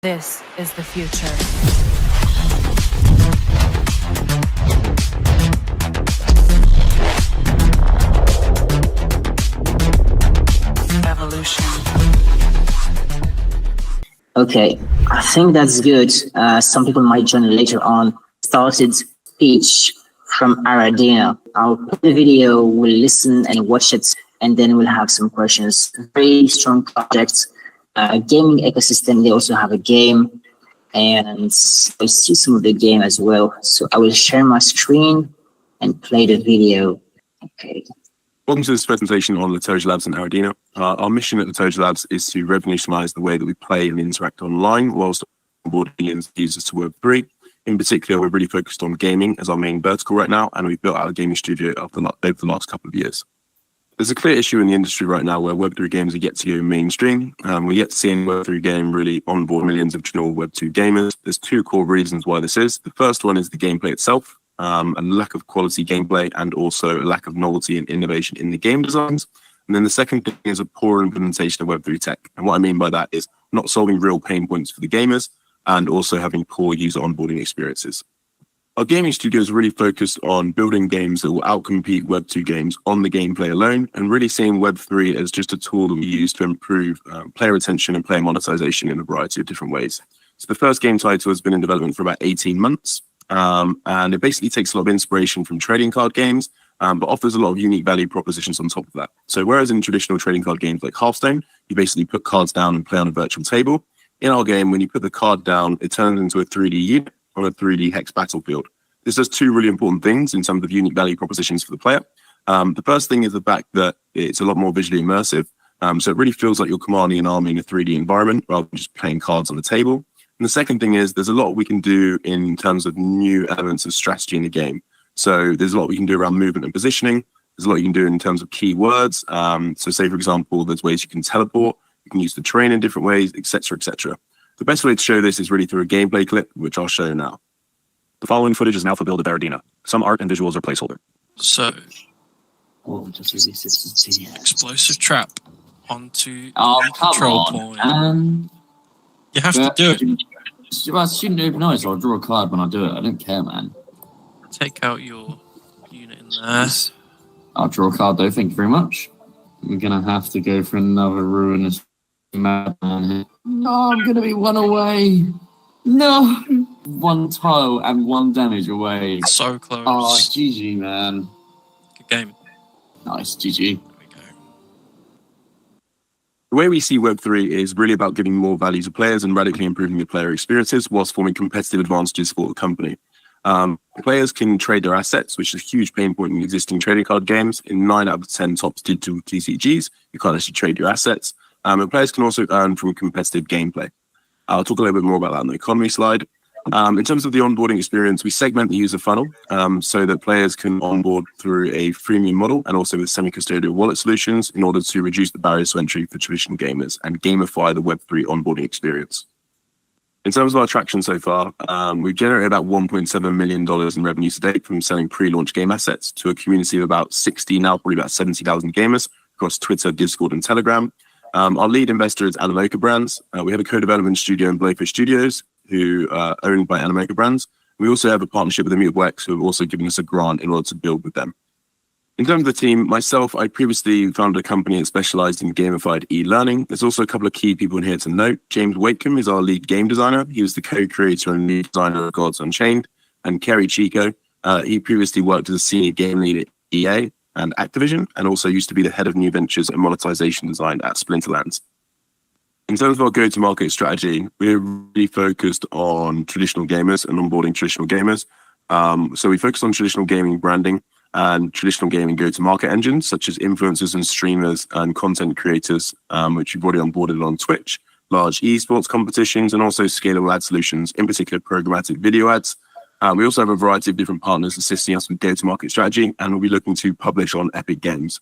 This is the future. Evolution. Okay, I think that's good. Some people might join later on. Started speech from Aradena. I'll put the video, we'll listen and watch it, and then we'll have some questions. Very strong project. Gaming ecosystem, they also have a game, and I'll see some of the game as well. So I will share my screen and play the video. Okay. Welcome to this presentation on Latoja Labs and Aradena. Our mission at Latoja Labs is to revolutionize the way that we play and interact online whilst onboarding millions of users to Web3. In particular, we're really focused on gaming as our main vertical right now, and we've built out a gaming studio over the last couple of years. There's a clear issue in the industry right now where Web3 games are yet to go mainstream. We're yet to see any Web3 game really onboard millions of traditional Web2 gamers. There's two core reasons why this is. The first one is the gameplay itself, a lack of quality gameplay, and also a lack of novelty and innovation in the game designs. And then the second thing is a poor implementation of Web3 tech. And what I mean by that is not solving real pain points for the gamers and also having poor user onboarding experiences. Our gaming studio is really focused on building games that will outcompete Web2 games on the gameplay alone, and really seeing Web3 as just a tool that we use to improve player retention and player monetization in a variety of different ways. So the first game title has been in development for about 18 months, and it basically takes a lot of inspiration from trading card games, but offers a lot of unique value propositions on top of that. So whereas in traditional trading card games like Hearthstone, you basically put cards down and play on a virtual table, in our game, when you put the card down, it turns into a 3D unit on a 3D hex battlefield. This does two really important things in terms of unique value propositions for the player. The first thing is the fact that it's a lot more visually immersive. So it really feels like you're commanding an army in a 3D environment rather than just playing cards on the table. And the second thing is there's a lot we can do in terms of new elements of strategy in the game. So there's a lot we can do around movement and positioning. There's a lot you can do in terms of keywords. So say, for example, there's ways you can teleport. You can use the terrain in different ways, etc., etc. The best way to show this is really through a gameplay clip, which I'll show now. The following footage is an alpha build of Aradena. Some art and visuals are placeholder. So, explosive trap onto the control point. You have to do it. Well, student open eyes, so I'll draw a card when I do it. I don't care, man. Take out your unit in there. I'll draw a card, though. Thank you very much. We're going to have to go for another ruinous madman here. No, I'm going to be one away. No. One tile and one damage away. So close. Oh, GG, man. Good game. Nice, GG. There we go. The way we see Web3 is really about giving more value to players and radically improving the player experiences whilst forming competitive advantages for the company. Players can trade their assets, which is a huge pain point in existing trading card games. In 9 out of 10 top digital TCGs, you can't actually trade your assets. And players can also earn from competitive gameplay. I'll talk a little bit more about that on the economy slide. In terms of the onboarding experience, we segment the user funnel so that players can onboard through a freemium model and also with semi-custodial wallet solutions in order to reduce the barriers to entry for traditional gamers and gamify the Web3 onboarding experience. In terms of our traction so far, we've generated about $1.7 million in revenue to date from selling pre-launch game assets to a community of about 60, now probably about 70,000 gamers across Twitter, Discord, and Telegram. Our lead investor is Animoca Brands. We have a co-development studio in Blowfish Studios, who are owned by Animoca Brands. We also have a partnership with Immutable X, who have also given us a grant in order to build with them. In terms of the team, myself, I previously founded a company that specialized in gamified e-learning. There's also a couple of key people in here to note. James Wakecombe is our lead game designer. He was the co-creator and lead designer of Gods Unchained. And Kerry Chico, he previously worked as a senior game lead at EA and Activision, and also used to be the head of new ventures and monetization design at Splinterlands. In terms of our go-to-market strategy, we're really focused on traditional gamers and onboarding traditional gamers. So we focus on traditional gaming branding and traditional gaming go-to-market engines, such as influencers and streamers and content creators, which we've already onboarded on Twitch, large esports competitions, and also scalable ad solutions, in particular programmatic video ads. We also have a variety of different partners assisting us with go-to-market strategy, and we'll be looking to publish on Epic Games.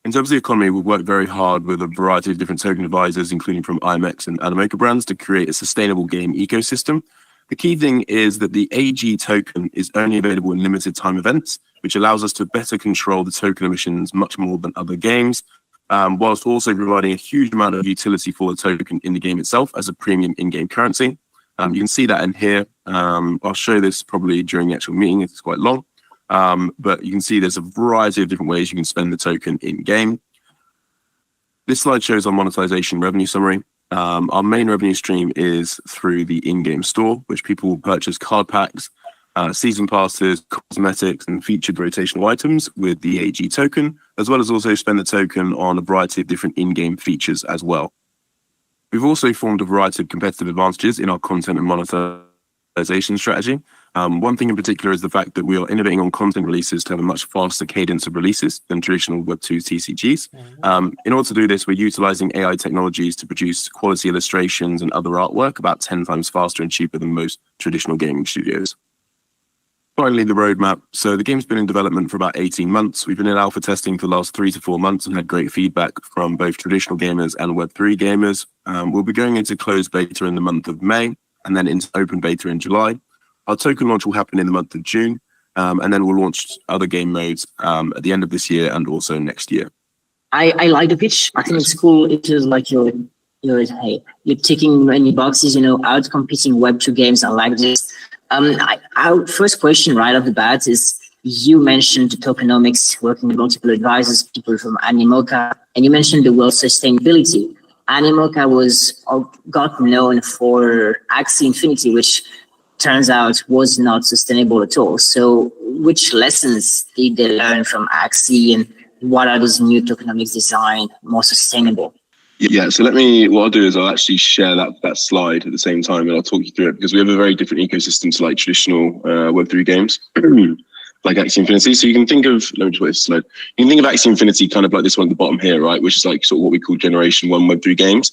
In terms of the economy, we've worked very hard with a variety of different token advisors, including from IMX and Animoca Brands, to create a sustainable game ecosystem. The key thing is that the AG token is only available in limited time events, which allows us to better control the token emissions much more than other games. whilst also providing a huge amount of utility for the token in the game itself as a premium in-game currency. You can see that in here. I'll show this probably during the actual meeting. It's quite long. But you can see there's a variety of different ways you can spend the token in-game. This slide shows our monetization revenue summary. Our main revenue stream is through the in-game store, which people will purchase card packs, season passes, cosmetics, and featured rotational items with the AG token, as well as also spend the token on a variety of different in-game features as well. We've also formed a variety of competitive advantages in our content and monetization strategy. One thing in particular is the fact that we are innovating on content releases to have a much faster cadence of releases than traditional Web2 TCGs. In order to do this, we're utilizing AI technologies to produce quality illustrations and other artwork about 10 times faster and cheaper than most traditional gaming studios. Finally, the roadmap. So the game's been in development for about 18 months. We've been in alpha testing for the last 3 to 4 months and had great feedback from both traditional gamers and Web3 gamers. We'll be going into closed beta in the month of May and then into open beta in July. Our token launch will happen in the month of June, and then we'll launch other game modes at the end of this year and also next year. I like the pitch. I think it's cool. It feels like you're ticking many boxes, out competing Web2 games. I like this. Our first question right off the bat is, you mentioned tokenomics, working with multiple advisors, people from Animoca, and you mentioned the word sustainability. Animoca got known for Axie Infinity, which turns out was not sustainable at all. So which lessons did they learn from Axie, and what are those new tokenomics design more sustainable? Yeah, so what I'll do is I'll actually share that slide at the same time, and I'll talk you through it, because we have a very different ecosystem to like traditional Web3 games, like Axie Infinity. So you can think of, let me just wait this slide. You can think of Axie Infinity kind of like this one at the bottom here, right? Which is like sort of what we call Generation 1 Web3 games,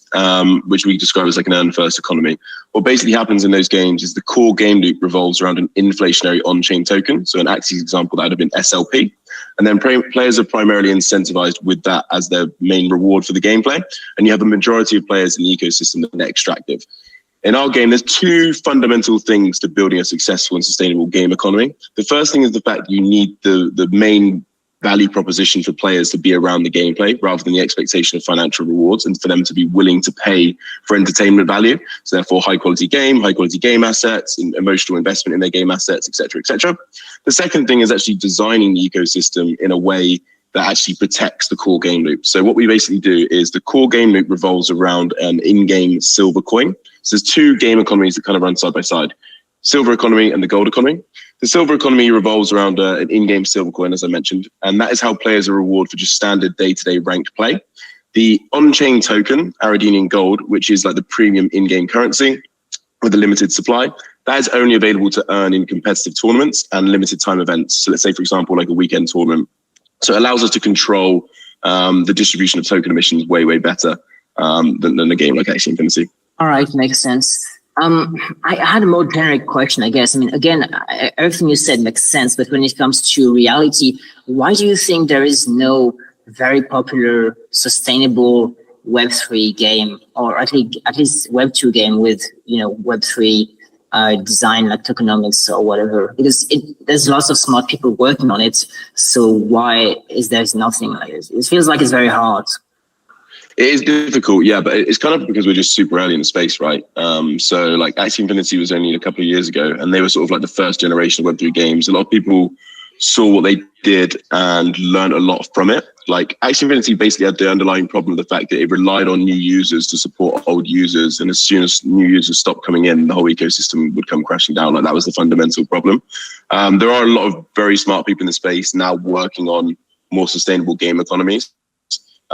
which we describe as like an earn first economy. What basically happens in those games is the core game loop revolves around an inflationary on-chain token. So in Axie's example, that would have been SLP. And then players are primarily incentivized with that as their main reward for the gameplay. And you have a majority of players in the ecosystem that are extractive. In our game, there's 2 fundamental things to building a successful and sustainable game economy. The first thing is the fact that you need the main value proposition for players to be around the gameplay rather than the expectation of financial rewards, and for them to be willing to pay for entertainment value. So therefore, high quality game assets, and emotional investment in their game assets, et cetera, et cetera. The second thing is actually designing the ecosystem in a way that actually protects the core game loop. So what we basically do is the core game loop revolves around an in-game silver coin. So there's 2 game economies that kind of run side by side: silver economy and the gold economy. The silver economy revolves around an in-game silver coin, as I mentioned, and that is how players are rewarded for just standard day-to-day ranked play. The on-chain token, Aradena Gold, which is like the premium in-game currency with a limited supply, that is only available to earn in competitive tournaments and limited time events. So let's say, for example, like a weekend tournament. So it allows us to control the distribution of token emissions way, way better than a game like Axie Infinity. All right, makes sense. I had a more generic question, I guess. I mean, again, everything you said makes sense, but when it comes to reality, why do you think there is no very popular, sustainable Web3 game, or at least Web2 game with, Web3 design, like tokenomics or whatever? Because there's lots of smart people working on it. So why is there nothing like this? It feels like it's very hard. It is difficult, yeah, but it's kind of because we're just super early in the space, right? So like Axie Infinity was only a couple of years ago, and they were sort of like the first generation of Web3 games. A lot of people saw what they did and learned a lot from it. Like Axie Infinity basically had the underlying problem of the fact that it relied on new users to support old users. And as soon as new users stopped coming in, the whole ecosystem would come crashing down. Like that was the fundamental problem. There are a lot of very smart people in the space now working on more sustainable game economies.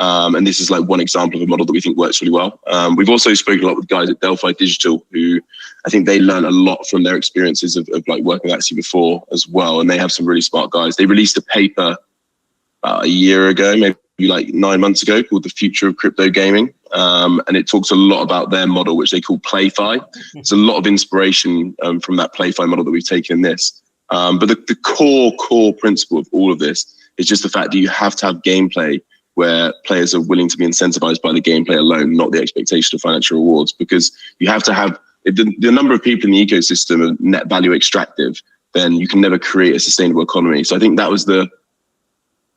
And this is like one example of a model that we think works really well. We've also spoken a lot with guys at Delphi Digital, who I think they learn a lot from their experiences of like working with Axie before as well. And they have some really smart guys. They released a paper a year ago, maybe like 9 months ago, called The Future of Crypto Gaming. And it talks a lot about their model, which they call PlayFi. There's a lot of inspiration from that PlayFi model that we've taken in this. But the core principle of all of this is just the fact that you have to have gameplay where players are willing to be incentivized by the gameplay alone, not the expectation of financial rewards, because you have to have, if the number of people in the ecosystem are net value extractive, then you can never create a sustainable economy. So I think that was the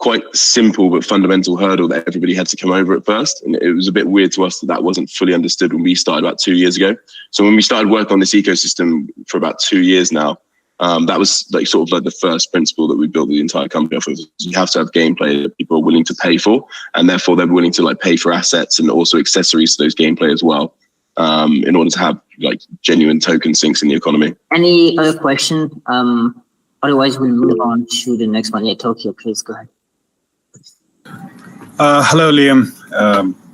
quite simple but fundamental hurdle that everybody had to come over at first. And it was a bit weird to us that wasn't fully understood when we started about 2 years ago. So when we started working on this ecosystem for about 2 years now, that was like sort of like the first principle that we built the entire company off of. You have to have gameplay that people are willing to pay for, and therefore they're willing to like pay for assets and also accessories to those gameplay as well, in order to have like genuine token sinks in the economy. Any other question? Otherwise, we'll move on to the next one. Yeah, Tokyo, please go ahead. Hello, Liam.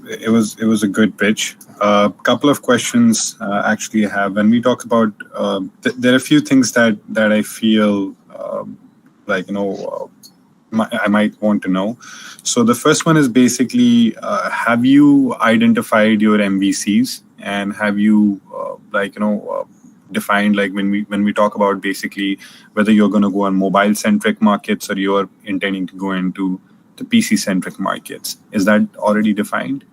It was a good pitch. Couple of questions actually I have. When we talk about, there are a few things that I feel like, I might want to know. So the first one is basically, have you identified your MVCs, and have you defined, like when we talk about basically whether you're going to go on mobile centric markets or you're intending to go into the PC centric markets? Is that already defined?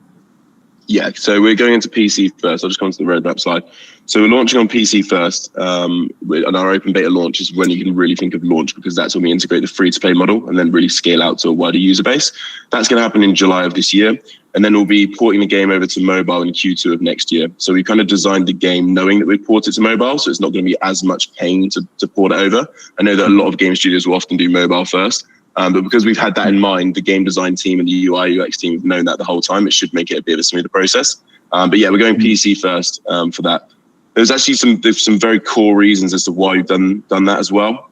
Yeah, so we're going into PC first. I'll just come to the roadmap slide. So we're launching on PC first, and our open beta launch is when you can really think of launch, because that's when we integrate the free-to-play model and then really scale out to a wider user base. That's going to happen in July of this year, and then we'll be porting the game over to mobile in Q2 of next year. So we kind of designed the game knowing that we port it to mobile, so it's not going to be as much pain to port it over. I know that a lot of game studios will often do mobile first. But because we've had that in mind, the game design team and the UI UX team have known that the whole time. It should make it a bit of a smoother process. But yeah, we're going PC first for that. There's actually some very core reasons as to why we've done that as well.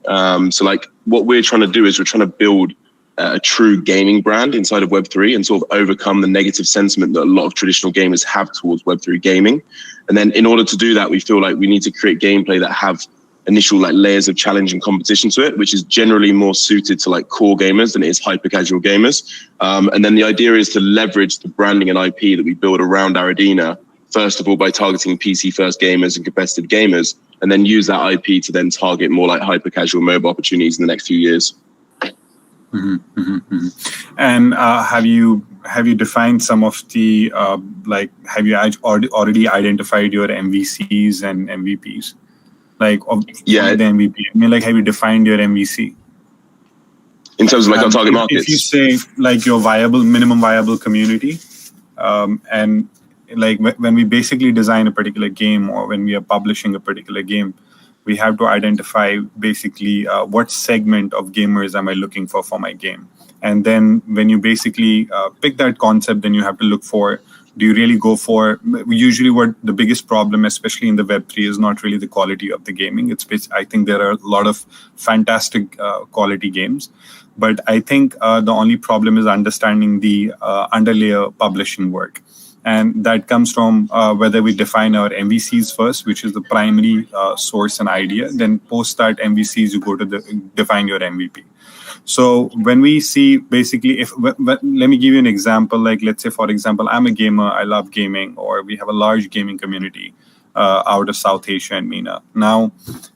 So like what we're trying to do is we're trying to build a true gaming brand inside of Web3 and sort of overcome the negative sentiment that a lot of traditional gamers have towards Web3 gaming. And then in order to do that, we feel like we need to create gameplay that have initial like layers of challenge and competition to it, which is generally more suited to like core gamers than it is hyper casual gamers. And then the idea is to leverage the branding and IP that we build around Aradena, first of all by targeting PC first gamers and competitive gamers, and then use that IP to then target more like hyper casual mobile opportunities in the next few years. Mm-hmm, mm-hmm, mm-hmm. And have you defined some of the have you already identified your MVCs and MVPs? The MVP. I mean, like, have you defined your MVC? In terms of like our target markets? If you say like your minimum viable community, and like when we basically design a particular game or when we are publishing a particular game, we have to identify basically what segment of gamers am I looking for my game. And then when you basically pick that concept, then you have to look for, do you really go for, usually what the biggest problem, especially in the Web3, is not really the quality of the gaming. I think there are a lot of fantastic quality games, but I think the only problem is understanding the underlayer publishing work. And that comes from whether we define our MVCs first, which is the primary source and idea. Then post that MVCs, you go to define your MVP. So when we see basically, let me give you an example. Like, let's say, for example, I'm a gamer, I love gaming, or we have a large gaming community out of South Asia and MENA. Now,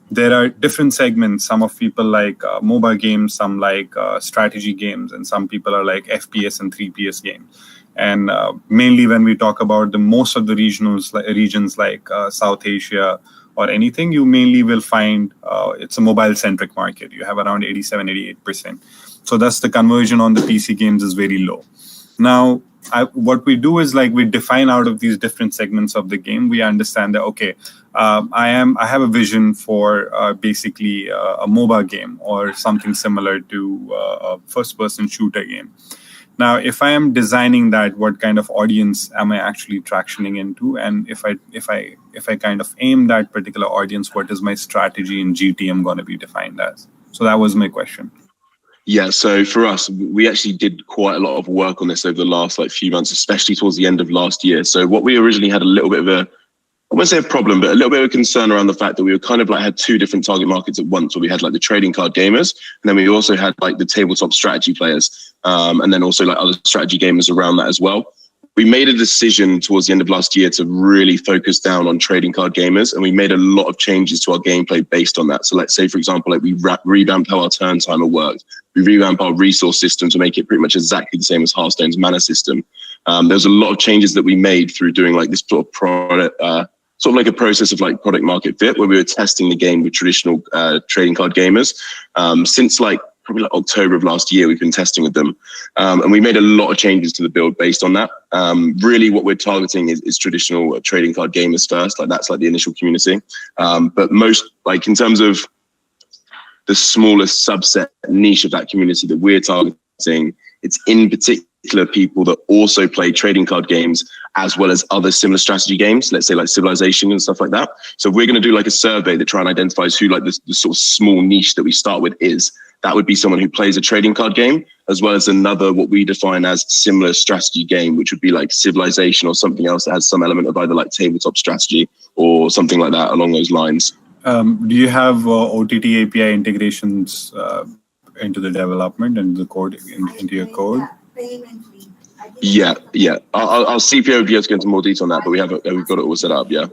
there are different segments. Some of people like mobile games, some like strategy games, and some people are like FPS and 3PS games. And mainly when we talk about most of the regions like South Asia or anything, you mainly will find it's a mobile-centric market. You have around 87-88%. So thus the conversion on the PC games is very low. Now, what we do is like we define out of these different segments of the game. We understand that, okay, I have a vision for basically a mobile game or something similar to a first-person shooter game. Now, if I am designing that, what kind of audience am I actually tractioning into? And if I kind of aim that particular audience, what is my strategy in GTM going to be defined as? So that was my question. Yeah, so for us, we actually did quite a lot of work on this over the last few months, especially towards the end of last year. So what we originally had a little bit of I won't say a problem, but a little bit of a concern around the fact that we were kind of had two different target markets at once, where we had the trading card gamers, and then we also had the tabletop strategy players, and then also other strategy gamers around that as well. We made a decision towards the end of last year to really focus down on trading card gamers, and we made a lot of changes to our gameplay based on that. So let's say, for example, we revamped how our turn timer worked. We revamped our resource system to make it pretty much exactly the same as Hearthstone's mana system. There's a lot of changes that we made through doing this sort of product, sort of a process of product market fit, where we were testing the game with traditional trading card gamers. Since probably like October of last year. We've been testing with them, and we made a lot of changes to the build based on that. Really, what we're targeting is traditional trading card gamers first. Like that's like the initial community, but most like in terms of the smallest subset niche of that community that we're targeting, it's in particular people that also play trading card games as well as other similar strategy games, let's say like Civilization and stuff like that. So if we're going to do like a survey that try and identifies who like the sort of small niche that we start with is, that would be someone who plays a trading card game, as well as another, what we define as similar strategy game, which would be like Civilization or something else that has some element of either like tabletop strategy or something like that along those lines. Do you have OTT API integrations into the development and the code into your code? Yeah. I'll see if you're able to get into more detail on that, but we've got it all set up. Yeah.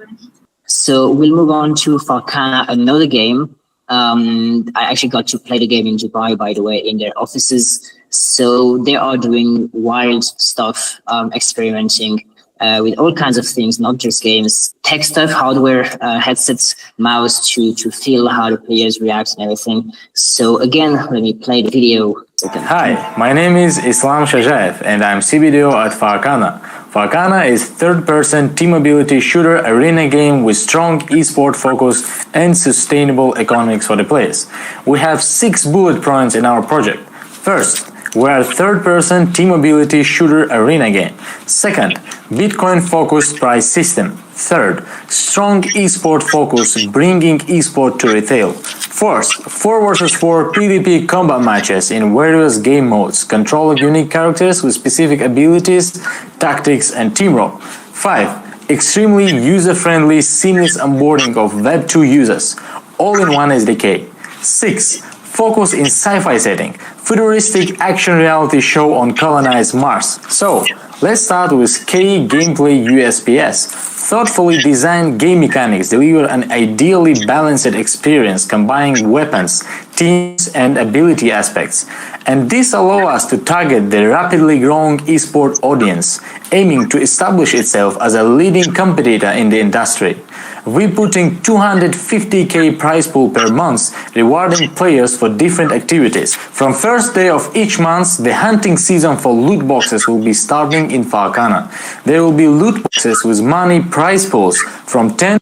So we'll move on to Farcana, another game. I actually got to play the game in Dubai, by the way, in their offices. So they are doing wild stuff, experimenting with all kinds of things, not just games, tech stuff, hardware, headsets, mouse to feel how the players react and everything. So again, let me play the video. Hi, my name is Islam Shajaev and I'm CBDO at Farcana. Farcana is third-person team ability shooter arena game with strong esport focus and sustainable economics for the players. We have 6 bullet points in our project. First, we are a third-person team ability shooter arena game. Second, Bitcoin-focused price system. Third, strong esport focus, bringing esport to retail. Fourth, 4 versus 4 PvP combat matches in various game modes. Control of unique characters with specific abilities, tactics, and team role. 5, extremely user-friendly, seamless onboarding of Web2 users, all in one SDK. 6, focus in sci-fi setting, futuristic action reality show on colonized Mars. So, let's start with key gameplay USPS. Thoughtfully designed game mechanics deliver an ideally balanced experience combining weapons, teams, and ability aspects. And this allows us to target the rapidly growing esport audience, aiming to establish itself as a leading competitor in the industry. We're putting 250k prize pool per month, rewarding players for different activities. From first day of each month, the hunting season for loot boxes will be starting in Farcana. There will be loot boxes with money prize pools from 10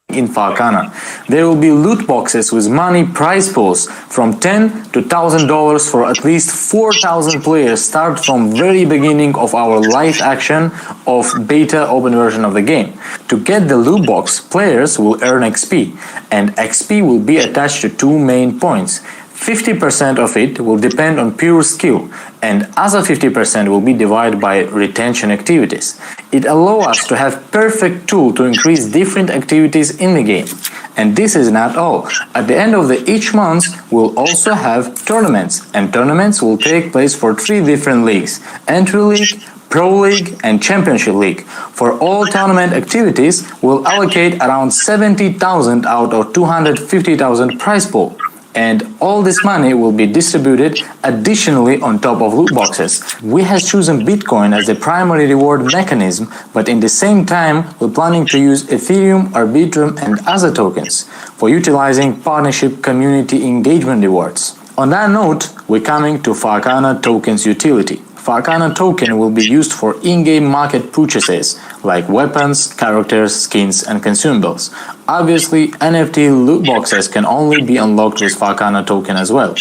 in Farcana. There will be loot boxes with money prize pools from $10 to $1,000 for at least 4,000 players start from very beginning of our live action of beta open version of the game. To get the loot box, players will earn XP, and XP will be attached to 2 main points. 50% of it will depend on pure skill, and other 50% will be divided by retention activities. It allows us to have perfect tool to increase different activities in the game. And this is not all. At the end of each month, we'll also have tournaments, and tournaments will take place for 3 different leagues: Entry League, Pro League, and Championship League. For all tournament activities, we'll allocate around 70,000 out of 250,000 prize pool. And all this money will be distributed additionally on top of loot boxes. We have chosen Bitcoin as the primary reward mechanism, but in the same time, we're planning to use Ethereum, Arbitrum, and other tokens for utilizing partnership community engagement rewards. On that note, we're coming to Farcana Tokens utility. Farcana token will be used for in-game market purchases like weapons, characters, skins, and consumables. Obviously, NFT loot boxes can only be unlocked with Farcana token as well.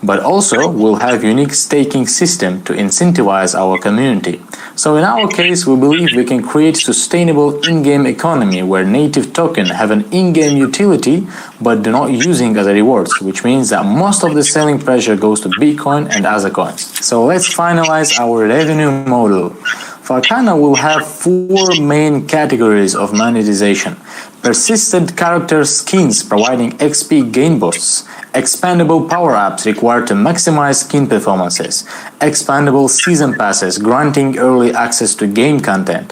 But also, we'll have unique staking system to incentivize our community. So in our case, we believe we can create sustainable in-game economy where native token have an in-game utility but do not using as a rewards, which means that most of the selling pressure goes to Bitcoin and other coins. So let's finalize our revenue model. Farcana will have 4 main categories of monetization: persistent character skins providing XP gain boosts, expandable power-ups required to maximize skin performances, expandable season passes granting early access to game content,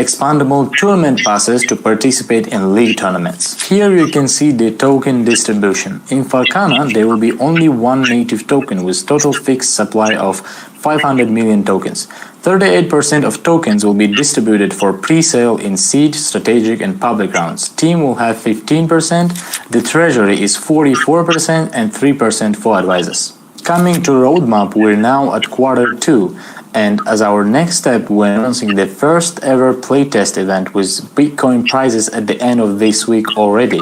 expandable tournament passes to participate in league tournaments. Here you can see the token distribution. In Farcana, there will be only 1 native token with total fixed supply of 500 million tokens. 38% of tokens will be distributed for pre-sale in seed, strategic, and public rounds. Team will have 15%, the treasury is 44%, and 3% for advisors. Coming to roadmap, we're now at Q2, and as our next step, we're announcing the first ever playtest event with Bitcoin prizes at the end of this week already.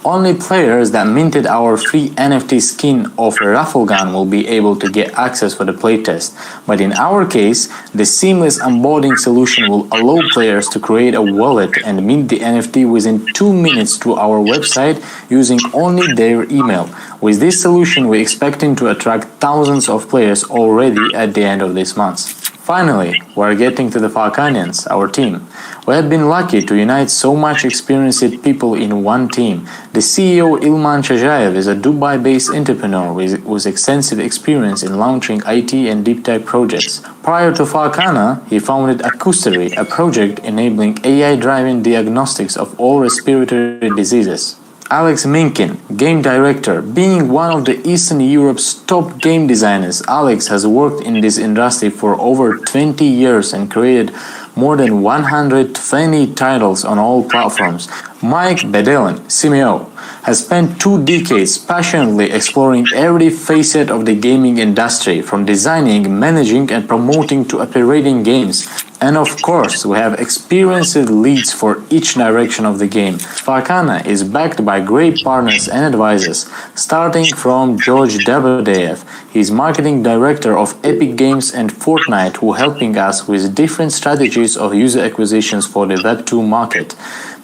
Only players that minted our free NFT skin of a raffle gun will be able to get access for the playtest. But in our case, the seamless onboarding solution will allow players to create a wallet and mint the NFT within 2 minutes through our website using only their email. With this solution, we're expecting to attract thousands of players already at the end of this month. Finally, we're getting to the Farcanians, our team. We have been lucky to unite so much experienced people in one team. The CEO Ilman Shajayev is a Dubai-based entrepreneur with extensive experience in launching IT and deep tech projects. Prior to Farcana, he founded Acoustery, a project enabling AI-driven diagnostics of all respiratory diseases. Alex Minkin, game director. Being one of the Eastern Europe's top game designers, Alex has worked in this industry for over 20 years and created more than 120 titles on all platforms. Mike Bedelen, CMO, has spent 2 decades passionately exploring every facet of the gaming industry, from designing, managing, and promoting to operating games. And of course, we have experienced leads for each direction of the game. Farcana is backed by great partners and advisors, starting from George Dabadev. He's marketing director of Epic Games and Fortnite, who helping us with different strategies of user acquisitions for the Web2 market.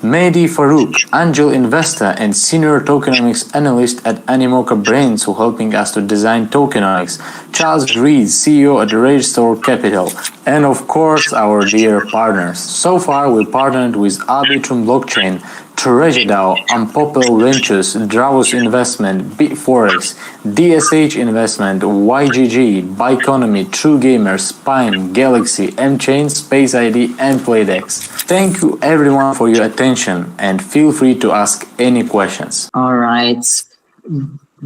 Mehdi Farouk, angel investor and senior tokenomics analyst at Animoca Brains, who helping us to design tokenomics. Charles Reed, CEO at Rage Store Capital. And of course, our dear partners. So far, we partnered with Arbitrum Blockchain, TreasureDAO, Unpopular Ventures, Dravos Investment, BitForex, DSH Investment, YGG, Bioeconomy, True Gamer, Spine, Galaxy, M-Chain, Space ID, and Playdex. Thank you everyone for your attention, and feel free to ask any questions. All right.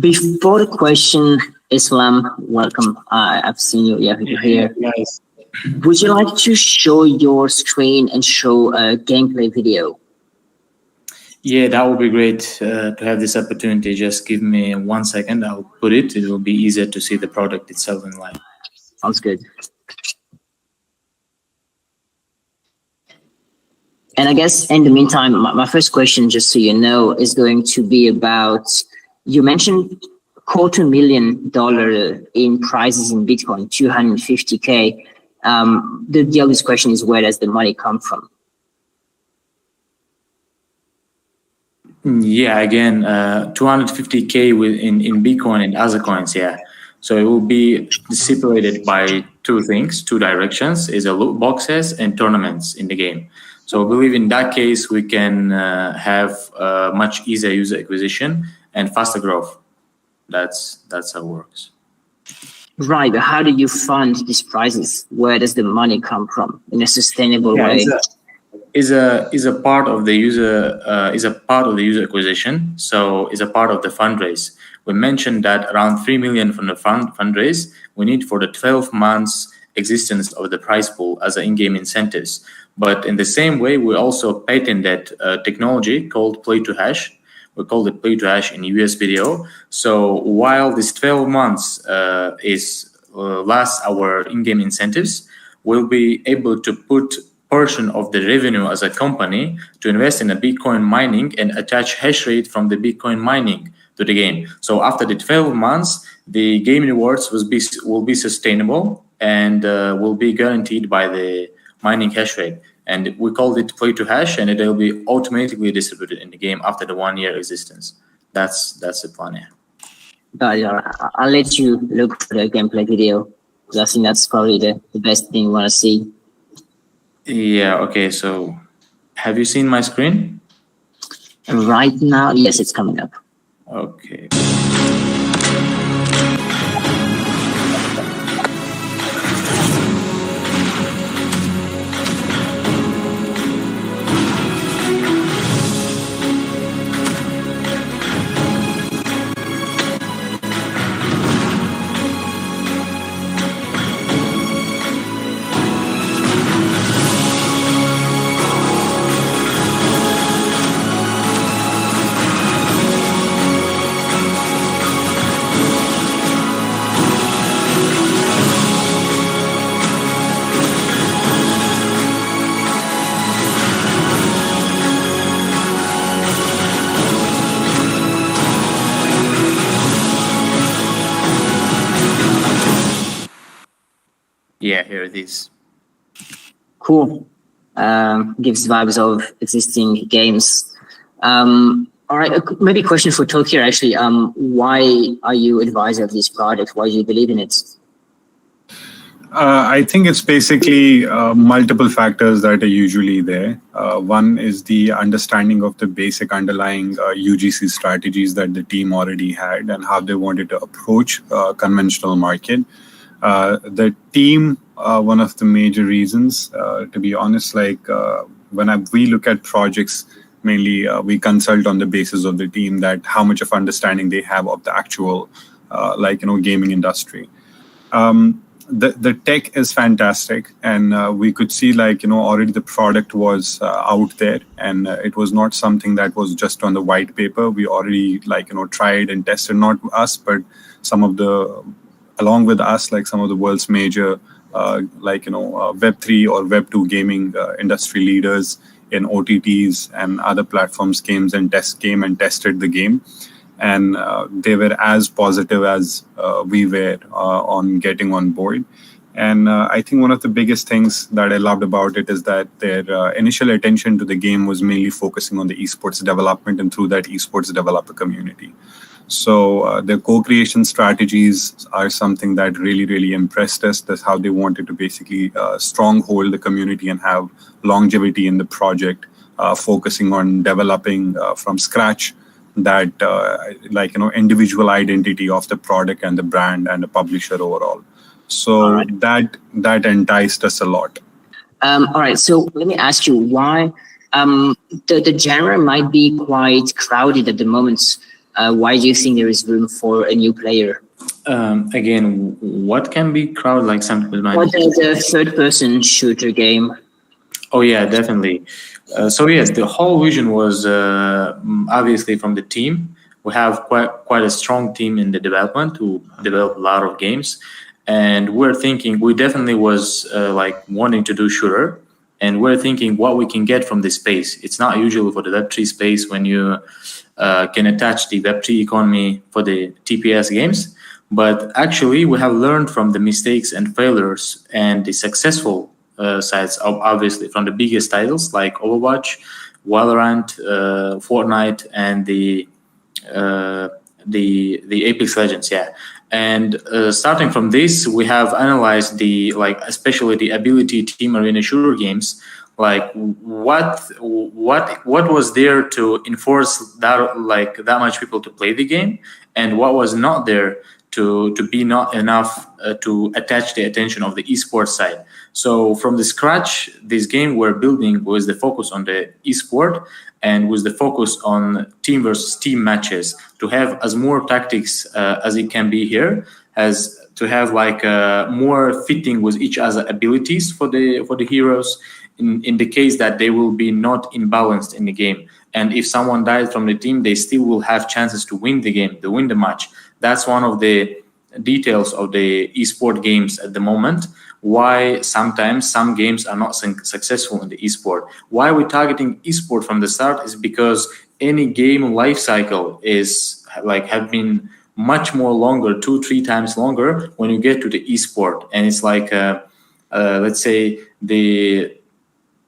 Before the question, Islam, welcome. I've seen you. Yeah, you're here. Nice. Would you like to show your screen and show a gameplay video? Yeah, that would be great to have this opportunity. Just give me 1 second. I'll put it. It will be easier to see the product itself in live. Sounds good. And I guess in the meantime, my first question, just so you know, is going to be about, you mentioned $250,000 in prizes in Bitcoin, 250K. The obvious question is, where does the money come from? Yeah, again, 250K in Bitcoin and other coins, yeah. So it will be separated by 2 things, 2 directions, is a loot boxes and tournaments in the game. So I believe in that case, we can have much easier user acquisition and faster growth. That's how it works. Right, but how do you fund these prizes? Where does the money come from in a sustainable way? Is a part of the user acquisition. So is a part of the fundraise. We mentioned that around 3 million from the fundraise we need for the 12 months existence of the prize pool as an in-game incentives. But in the same way, we also patented technology called play to hash. We call it play to hash in US video. So while this 12 months lasts our in-game incentives, we'll be able to put portion of the revenue as a company to invest in a Bitcoin mining and attach hash rate from the Bitcoin mining to the game. So after the 12 months, the game rewards will be sustainable and will be guaranteed by the mining hash rate. And we called it play to hash, and it will be automatically distributed in the game after the 1 year existence. That's the plan, yeah. Got it. I'll let you look for the gameplay video, because I think that's probably the best thing you want to see. Yeah, okay, so have you seen my screen? Right now, yes, it's coming up. Okay. Yeah, here it is. Cool. Gives vibes of existing games. All right, maybe a question for Tokyo actually. Why are you advisor of this project? Why do you believe in it? I think it's basically multiple factors that are usually there. One is the understanding of the basic underlying UGC strategies that the team already had and how they wanted to approach conventional market. The team, one of the major reasons, to be honest, when we look at projects, mainly we consult on the basis of the team that how much of understanding they have of the actual, gaming industry. The tech is fantastic, and we could see already the product was out there, and it was not something that was just on the white paper. We already tried and tested, not us, but along with us, some of the world's major Web3 or Web2 gaming industry leaders in OTTs and other platforms came and tested the game. And they were as positive as we were on getting on board. And I think one of the biggest things that I loved about it is that their initial attention to the game was mainly focusing on the esports development and through that esports developer community. So their co-creation strategies are something that really, really impressed us. That's how they wanted to basically stronghold the community and have longevity in the project, focusing on developing from scratch that individual identity of the product and the brand and the publisher overall. So right. that enticed us a lot. All right, so let me ask you why the genre might be quite crowded at the moment. Why do you think there is room for a new player? Again, what can be crowded? Like some people might. The third-person shooter game. Oh yeah, definitely. So yes, the whole vision was obviously from the team. We have quite a strong team in the development to develop a lot of games, and we definitely was wanting to do shooter, and we're thinking what we can get from this space. It's not usual for the Web3 space when you can attach the Web3 economy for the TPS games, but actually we have learned from the mistakes and failures and the successful sides, obviously from the biggest titles like Overwatch, Valorant, Fortnite, and the Apex Legends. Yeah, and starting from this, we have analyzed especially the ability team arena shooter games. What was there to enforce that much people to play the game, and what was not there to be not enough to attach the attention of the esports side. So from the scratch, this game we're building was the focus on the esport and was the focus on team versus team matches to have as more tactics as it can be here, as to have more fitting with each other abilities for the heroes in the case that they will be not imbalanced in the game. And if someone dies from the team, they still will have chances to win the game, to win the match. That's one of the details of the esport games at the moment. Why sometimes some games are not successful in the esport. Why we're targeting esport from the start is because any game life cycle is have been much more longer, 2-3 times longer when you get to the esport. And it's let's say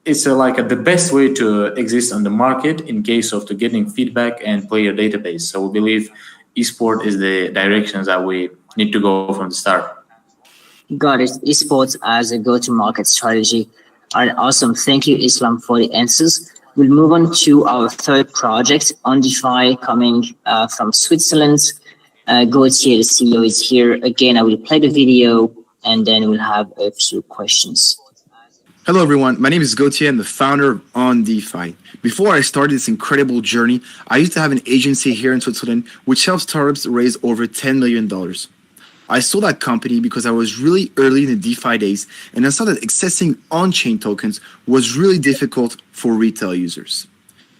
it's the best way to exist on the market in case of getting feedback and player database. So we believe esport is the directions that we need to go from the start. Got it. Esports as a go-to-market strategy. All right, awesome. Thank you, Islam, for the answers. We'll move on to our third project, Ondefy, coming from Switzerland. Gauthier, the CEO, is here. Again, I will play the video, and then we'll have a few questions. Hello, everyone. My name is Gauthier. I'm the founder of Ondefy. Before I started this incredible journey, I used to have an agency here in Switzerland, which helps startups raise over $10 million. I sold that company because I was really early in the DeFi days, and I saw that accessing on-chain tokens was really difficult for retail users.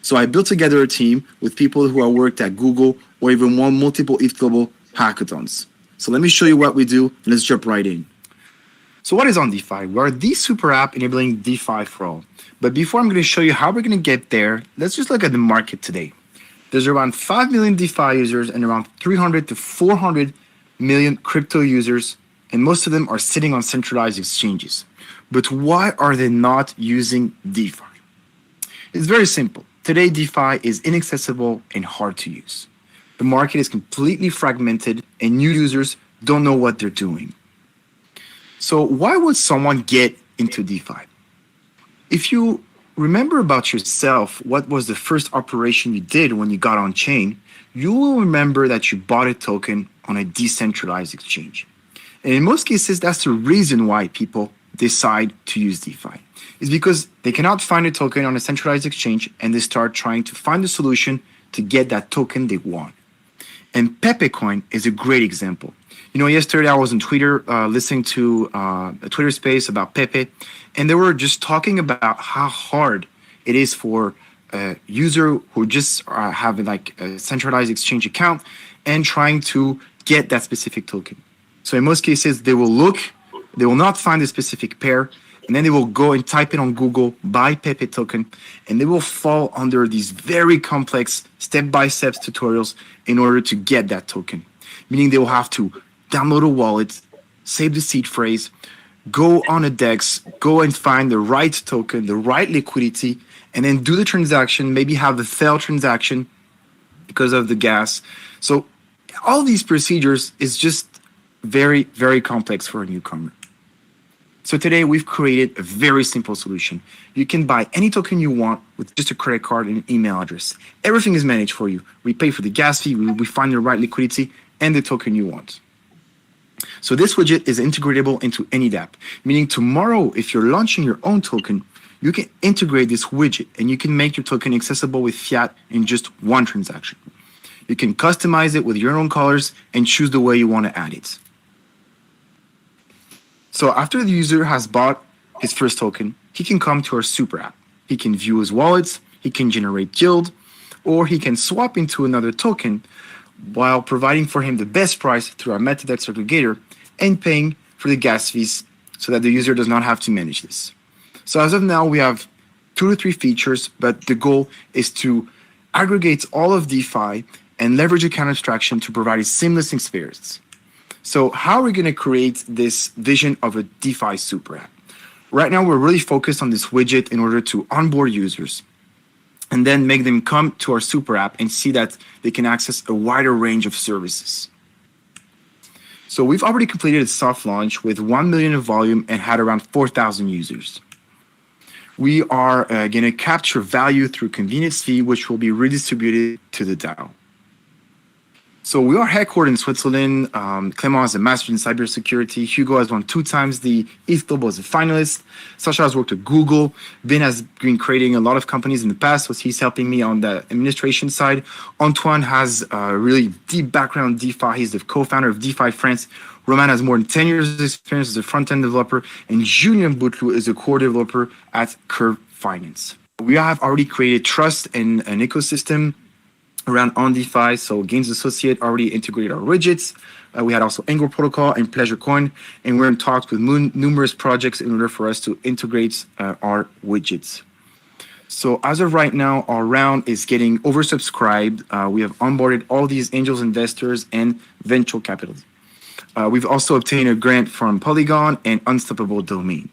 So I built together a team with people who have worked at Google or even won multiple ETH Global hackathons. So let me show you what we do, and let's jump right in. So what is Ondefy? We are the super app enabling DeFi for all. But before I'm going to show you how we're going to get there, let's just look at the market today. There's around 5 million DeFi users and around 300 to 400 million crypto users and most of them are sitting on centralized exchanges. But why are they not using DeFi? It's very simple. Today, DeFi is inaccessible and hard to use. The market is completely fragmented and new users don't know what they're doing. So why would someone get into DeFi? If you remember about yourself, what was the first operation you did when you got on chain, you will remember that you bought a token on a decentralized exchange. And in most cases, that's the reason why people decide to use DeFi. It's because they cannot find a token on a centralized exchange and they start trying to find a solution to get that token they want. And Pepe Coin is a great example. You know, yesterday I was on Twitter listening to a Twitter space about Pepe, and they were just talking about how hard it is for a user who just have like a centralized exchange account and trying to get that specific token. So in most cases, they will look, they will not find a specific pair, and then they will go and type it on Google, buy Pepe token, and they will fall under these very complex step-by-step tutorials in order to get that token. Meaning they will have to download a wallet, save the seed phrase, go on a DEX, go and find the right token, the right liquidity, and then do the transaction, maybe have the failed transaction because of the gas. So all these procedures is just very, very complex for a newcomer. So today we've created a very simple solution. You can buy any token you want with just a credit card and an email address. Everything is managed for you. We pay for the gas fee, we find the right liquidity and the token you want. So this widget is integratable into any dApp, meaning tomorrow, if you're launching your own token, you can integrate this widget and you can make your token accessible with fiat in just one transaction. You can customize it with your own colors and choose the way you want to add it. So after the user has bought his first token, he can come to our super app. He can view his wallets, he can generate yield, or he can swap into another token while providing for him the best price through our MetaDex aggregator and paying for the gas fees so that the user does not have to manage this. So as of now, we have 2 to 3 features, but the goal is to aggregate all of DeFi and leverage account abstraction to provide a seamless experience. So how are we going to create this vision of a DeFi super app? Right now, we're really focused on this widget in order to onboard users and then make them come to our super app and see that they can access a wider range of services. So we've already completed a soft launch with 1 million of volume and had around 4,000 users. We are going to capture value through convenience fee, which will be redistributed to the DAO. So we are headquartered in Switzerland. Clément is a master in cybersecurity. Hugo has won 2 times the ETH Global as a finalist. Sasha has worked at Google. Ben has been creating a lot of companies in the past, so he's helping me on the administration side. Antoine has a really deep background in DeFi. He's the co-founder of DeFi France. Roman has more than 10 years of experience as a front-end developer. And Julien Boutlou is a core developer at Curve Finance. We have already created trust and an ecosystem around Ondefy, so Games Associate already integrated our widgets. We had also Angle Protocol and Pleasure Coin, and we're in talks with numerous projects in order for us to integrate our widgets. So as of right now, our round is getting oversubscribed. We have onboarded all these angels investors and venture capital. We've also obtained a grant from Polygon and Unstoppable Domain.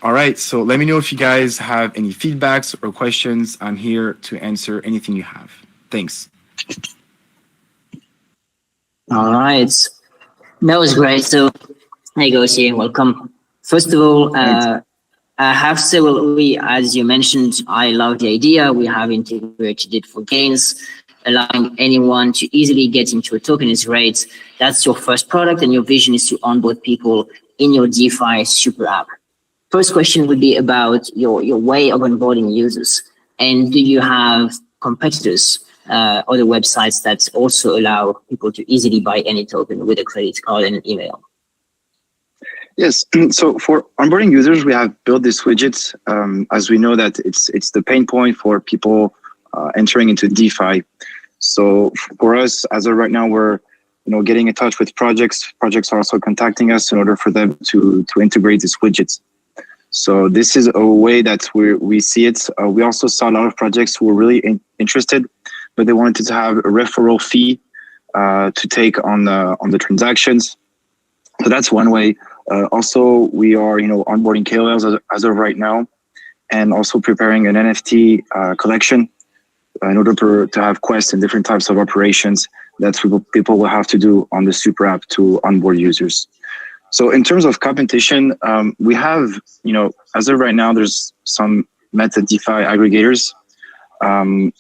All right, so let me know if you guys have any feedbacks or questions. I'm here to answer anything you have. Thanks. All right. That was great. So, hey, Gauthier, welcome. First of all, I have several, as you mentioned, I love the idea. We have integrated it for gains. Allowing anyone to easily get into a token is great. That's your first product, and your vision is to onboard people in your DeFi super app. First question would be about your way of onboarding users. And do you have competitors, other websites that also allow people to easily buy any token with a credit card and an email? Yes. So for onboarding users, we have built this widget, as we know that it's the pain point for people entering into DeFi. So for us, as of right now, we're getting in touch with projects. Projects are also contacting us in order for them to integrate this widget. So this is a way that we see it. We also saw a lot of projects who were really interested, but they wanted to have a referral fee to take on the transactions. So that's one way. Also, we are onboarding KOLs as of right now, and also preparing an NFT collection in order to have quests and different types of operations that people will have to do on the super app to onboard users. So in terms of competition, we have, as of right now, there's some meta DeFi aggregators,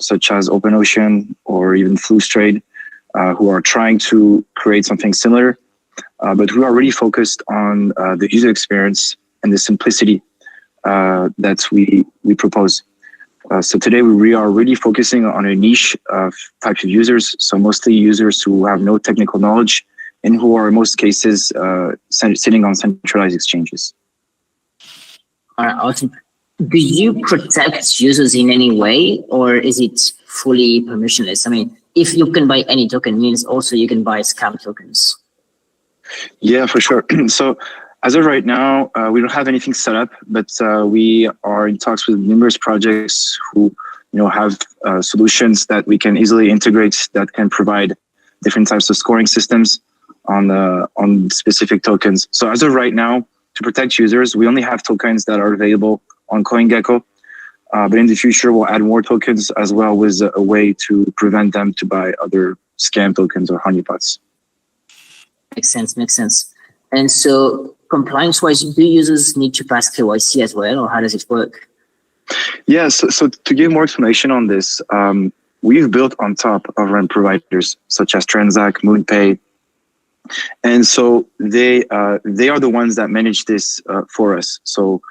such as OpenOcean or even Flustrade, who are trying to create something similar. But we are really focused on the user experience and the simplicity that we propose. So today we are really focusing on a niche of types of users. So mostly users who have no technical knowledge and who are in most cases sitting on centralized exchanges. All right, awesome. Do you protect users in any way, or is it fully permissionless? I mean, if you can buy any token, means also you can buy scam tokens. Yeah, for sure. So as of right now, we don't have anything set up, but we are in talks with numerous projects who have solutions that we can easily integrate that can provide different types of scoring systems on specific tokens. So as of right now, to protect users, we only have tokens that are available on CoinGecko, but in the future we'll add more tokens as well with a way to prevent them to buy other scam tokens or honeypots. Makes sense. And so compliance-wise, do users need to pass KYC as well, or how does it work? Yeah, so to give more explanation on this, we've built on top of rent providers such as Transact, MoonPay, and so they are the ones that manage this for us. So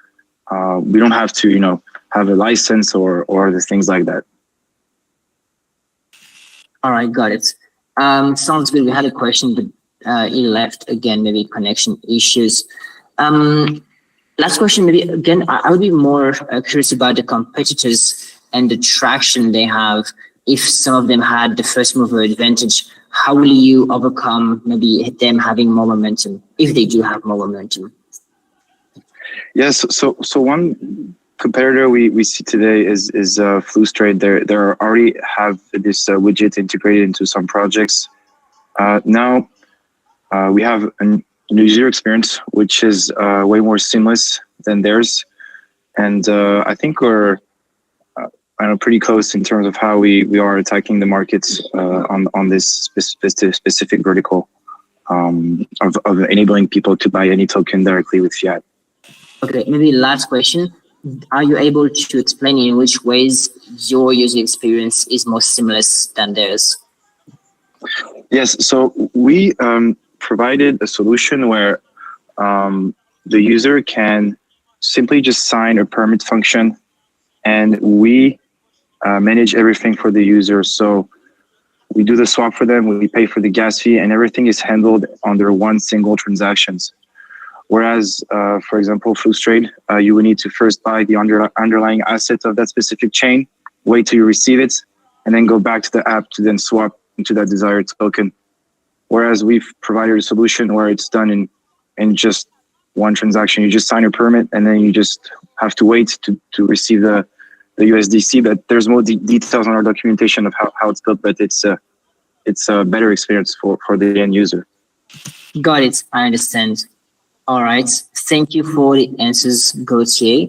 we don't have to have a license or the things like that. All right, got it. Sounds good. We had a question, but it left again, maybe connection issues. Last question, maybe again, I would be more curious about the competitors and the traction they have. If some of them had the first mover advantage, how will you overcome maybe them having more momentum, if they do have more momentum? Yes, so one competitor we see today is Flustrade. They already have this widget integrated into some projects. Now we have a user experience which is way more seamless than theirs, and I think we're pretty close in terms of how we are attacking the markets on this specific vertical of enabling people to buy any token directly with fiat. Okay, maybe last question. Are you able to explain in which ways your user experience is more seamless than theirs? Yes, so we provided a solution where the user can simply just sign a permit function, and we manage everything for the user. So we do the swap for them, we pay for the gas fee, and everything is handled under one single transactions. Whereas, for example, Flustrade, you would need to first buy the underlying asset of that specific chain, wait till you receive it, and then go back to the app to then swap into that desired token. Whereas we've provided a solution where it's done in just one transaction. You just sign a permit, and then you just have to wait to receive the USDC. But there's more details on our documentation of how it's built, but it's a better experience for the end user. Got it. I understand. All right. Thank you for the answers, Gauthier.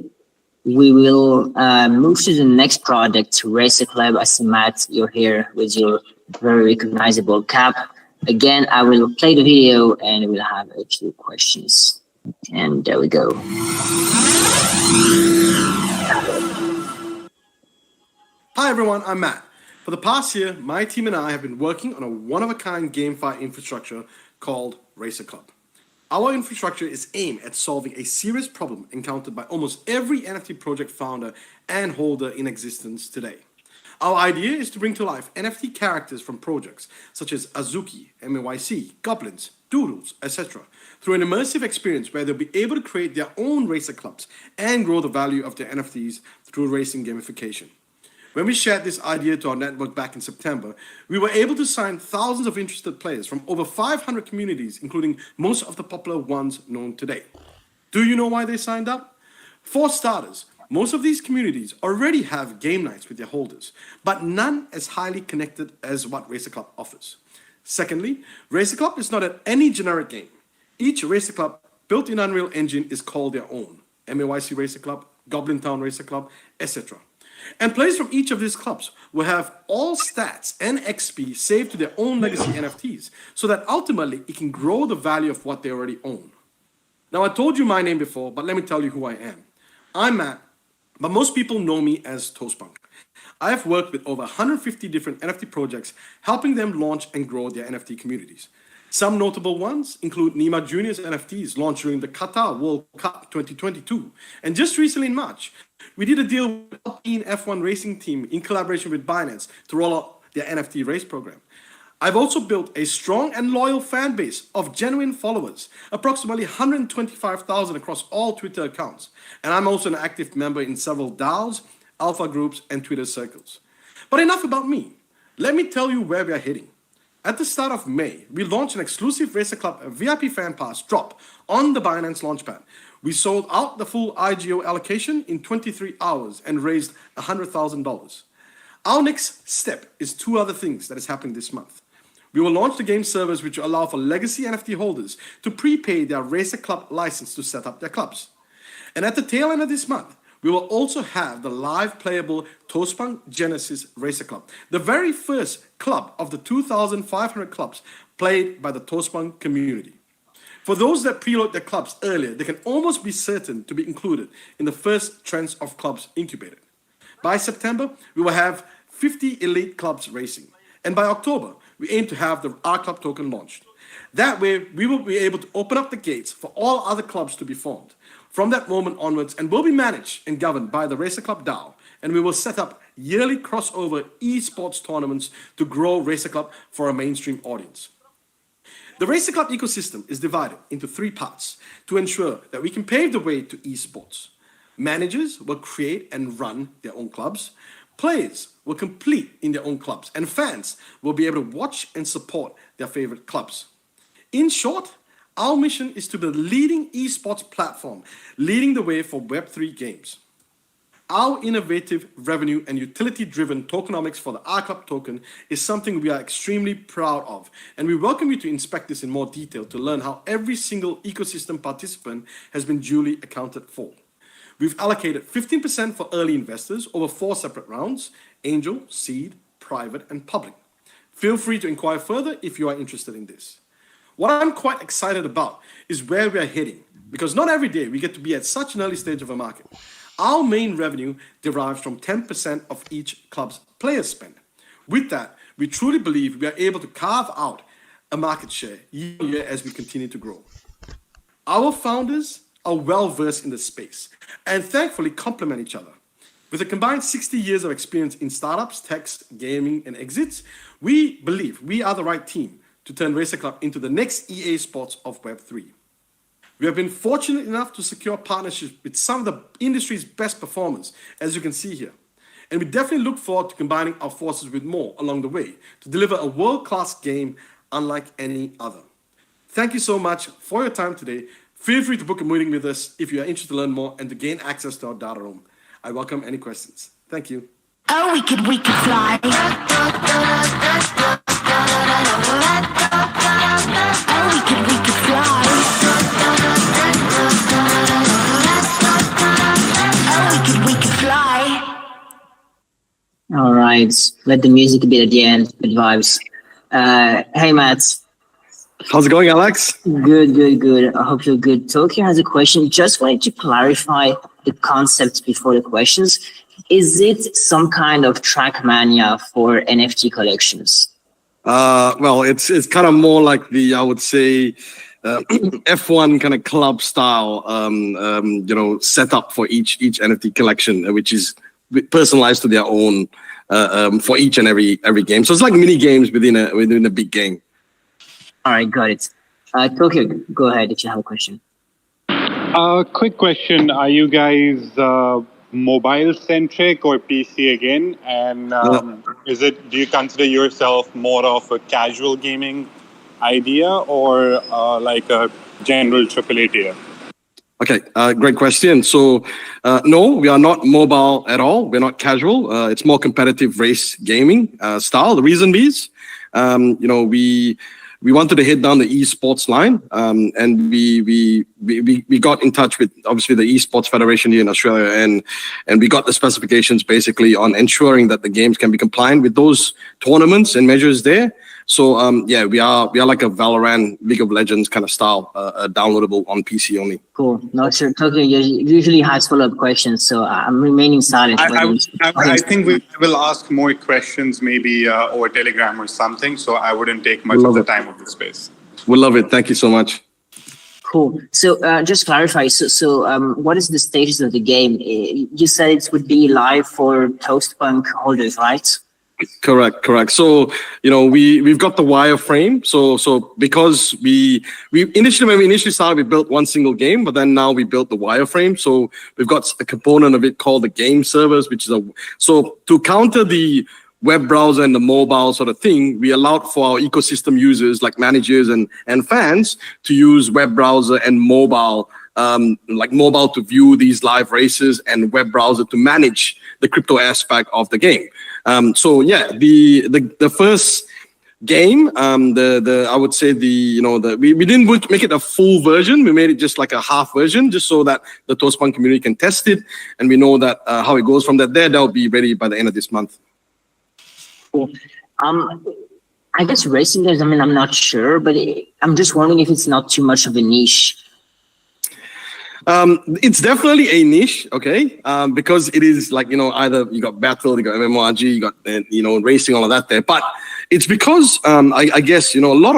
We will move to the next product, Racer Club. I see, Matt, you're here with your very recognizable cap. Again, I will play the video and we'll have a few questions. And there we go. Hi everyone, I'm Matt. For the past year, my team and I have been working on a one-of-a-kind GameFi infrastructure called Racer Club. Our infrastructure is aimed at solving a serious problem encountered by almost every NFT project founder and holder in existence today. Our idea is to bring to life NFT characters from projects such as Azuki, MAYC, Goblins, Doodles, etc. through an immersive experience where they'll be able to create their own racer clubs and grow the value of their NFTs through racing gamification. When we shared this idea to our network back in September, we were able to sign thousands of interested players from over 500 communities, including most of the popular ones known today. Do you know why they signed up? For starters, most of these communities already have game nights with their holders, but none as highly connected as what Racer Club offers. Secondly, Racer Club is not any generic game. Each racer club built in Unreal Engine is called their own. MAYC Racer Club, Goblin Town Racer Club, etc. And players from each of these clubs will have all stats and XP saved to their own legacy NFTs, so that ultimately it can grow the value of what they already own. Now, I told you my name before, but let me tell you who I am. I'm Matt, but most people know me as Toastpunk. I have worked with over 150 different NFT projects, helping them launch and grow their NFT communities. Some notable ones include Nima Jr.'s NFTs launched during the Qatar World Cup 2022. And just recently in March, we did a deal with Alpine F1 racing team in collaboration with Binance to roll out their NFT race program. I've also built a strong and loyal fan base of genuine followers, approximately 125,000 across all Twitter accounts. And I'm also an active member in several DAOs, alpha groups, and Twitter circles. But enough about me. Let me tell you where we are heading. At the start of May, we launched an exclusive Racer Club VIP Fan Pass drop on the Binance Launchpad. We sold out the full IGO allocation in 23 hours and raised $100,000. Our next step is two other things that is happening this month. We will launch the game servers which will allow for legacy NFT holders to prepay their Racer Club license to set up their clubs. And at the tail end of this month, we will also have the live playable Toastpunk Genesis Racer Club, the very first club of the 2,500 clubs played by the Toastpunk community. For those that preload their clubs earlier, they can almost be certain to be included in the first tranche of clubs incubated. By September, we will have 50 elite clubs racing. And by October, we aim to have the R Club token launched. That way, we will be able to open up the gates for all other clubs to be formed from that moment onwards, and will be managed and governed by the Racer Club DAO. And we will set up yearly crossover esports tournaments to grow Racer Club for a mainstream audience. The Racer Club ecosystem is divided into three parts to ensure that we can pave the way to esports. Managers will create and run their own clubs. Players will compete in their own clubs, and fans will be able to watch and support their favorite clubs. In short, our mission is to be the leading esports platform, leading the way for Web3 games. Our innovative, revenue, and utility-driven tokenomics for the R Club token is something we are extremely proud of, and we welcome you to inspect this in more detail to learn how every single ecosystem participant has been duly accounted for. We've allocated 15% for early investors over 4 separate rounds: angel, seed, private, and public. Feel free to inquire further if you are interested in this. What I'm quite excited about is where we are heading, because not every day we get to be at such an early stage of a market. Our main revenue derives from 10% of each club's player spend. With that, we truly believe we are able to carve out a market share year on year as we continue to grow. Our founders are well versed in the space and thankfully complement each other. With a combined 60 years of experience in startups, techs, gaming, and exits, we believe we are the right team to turn Racer Club into the next EA Sports of Web3. We have been fortunate enough to secure partnerships with some of the industry's best performers, as you can see here. And we definitely look forward to combining our forces with more along the way to deliver a world-class game unlike any other. Thank you so much for your time today. Feel free to book a meeting with us if you are interested to learn more and to gain access to our data room. I welcome any questions. Thank you. Oh, we could fly. Oh, we could fly. Oh, we could fly. All right, let the music be at the end. Good vibes. Hey, Matt. How's it going, Alex? Good. I hope you're good. Tokyo has a question. Just wanted to clarify the concept before the questions. Is it some kind of Trackmania for NFT collections? Well, it's kind of more like the, I would say, F1 kind of club style, setup for each NFT collection, which is personalized to their own for each and every game. So it's like mini games within a big game. All right, got it. Tokyo, go ahead if you have a question. Quick question: are you guys mobile centric or PC again? And do you consider yourself more of a casual gaming idea or like a general AAA tier? Okay, great question. So, no, we are not mobile at all. We're not casual. It's more competitive race gaming style. The reason is, we wanted to head down the esports line, and we got in touch with obviously the Esports Federation here in Australia, and we got the specifications basically on ensuring that the games can be compliant with those tournaments and measures there. So yeah, we are like a Valorant, League of Legends kind of style, downloadable on PC only. Cool. No, sir. Totally. Usually has follow-up questions, so I'm remaining silent. I think we will ask more questions maybe over Telegram or something. So I wouldn't take much of the time of the space. We love it. Thank you so much. Cool. So just clarify. So what is the status of the game? You said it would be live for Toastpunk holders, right? Correct. So, we've got the wireframe. So because we initially, when we initially started, we built one single game, but then now we built the wireframe. So we've got a component of it called the game servers, which is so to counter the web browser and the mobile sort of thing, we allowed for our ecosystem users like managers and fans to use web browser and mobile, like mobile to view these live races and web browser to manage the crypto aspect of the game. So yeah, the first game, I would say we didn't make it a full version. We made it just like a half version, just so that the Toastpunk community can test it, and we know that how it goes from that. That'll be ready by the end of this month. Cool. I guess racing games. I mean, I'm not sure, but I'm just wondering if it's not too much of a niche. It's definitely a niche, okay? Because it is like, either you got battle, you got MMORG, you got, racing, all of that there. But it's because, I guess, a lot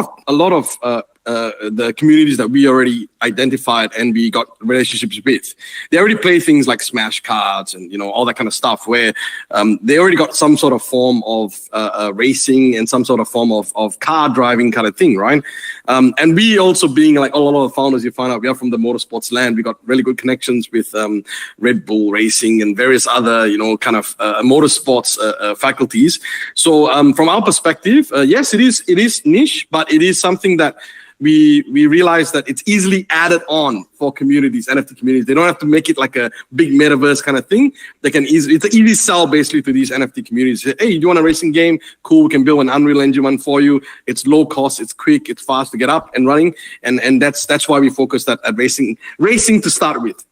of the communities that we already identified and we got relationships with, they already play things like Smash cards and, all that kind of stuff where they already got some sort of form of racing and some sort of form of car driving kind of thing, right? And we also being like a lot of the founders, you find out we are from the motorsports land. We got really good connections with Red Bull Racing and various other, kind of motorsports faculties. So from our perspective, yes, it is niche, but it is something that we realize that it's easily added on for communities, NFT communities. They don't have to make it like a big metaverse kind of thing. It's an easy sell basically to these NFT communities. Say, hey, do you want a racing game? Cool, we can build an Unreal Engine one for you. It's low cost, it's quick, it's fast to get up and running. And that's why we focused at racing to start with.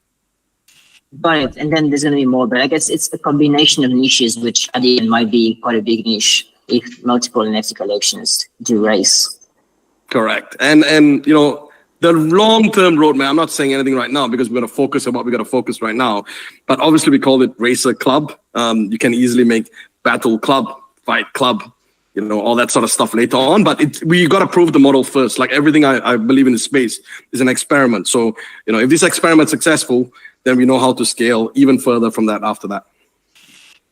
Got it. And then there's going to be more, but I guess it's a combination of niches, which at the end might be quite a big niche if multiple NFT collections do race. Correct. And the long-term roadmap, I'm not saying anything right now because we're going to focus on what we got to focus right now. But obviously we call it Racer Club. You can easily make Battle Club, Fight Club, all that sort of stuff later on. But we got to prove the model first. Like everything I believe in this space is an experiment. So, if this experiment is successful, then we know how to scale even further from that after that.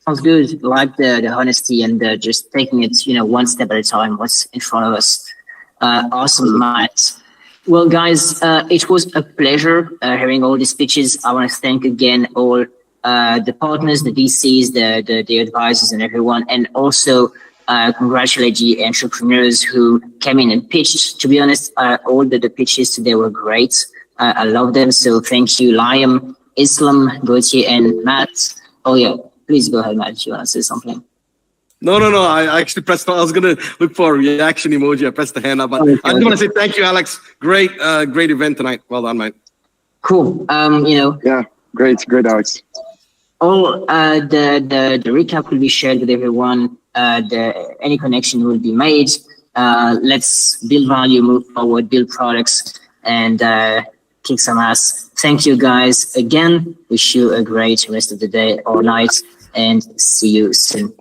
Sounds good. Like the honesty and just taking it, one step at a time, what's in front of us. Awesome, Matt. Well, guys, it was a pleasure hearing all these pitches. I want to thank again all the partners, the VCs, the advisors and everyone, and also congratulate the entrepreneurs who came in and pitched. To be honest, all the pitches today were great. I love them. So thank you, Liam, Islam, Gauthier, and Matt. Oh, yeah. Please go ahead, Matt, if you want to say something. No. I actually pressed. I was gonna look for a reaction emoji. I pressed the hand up, but I just want to say thank you, Alex. Great event tonight. Well done, mate. Cool. Yeah, great, Alex. All the recap will be shared with everyone. Any connection will be made. Let's build value, move forward, build products, and kick some ass. Thank you, guys. Again, wish you a great rest of the day or night, and see you soon.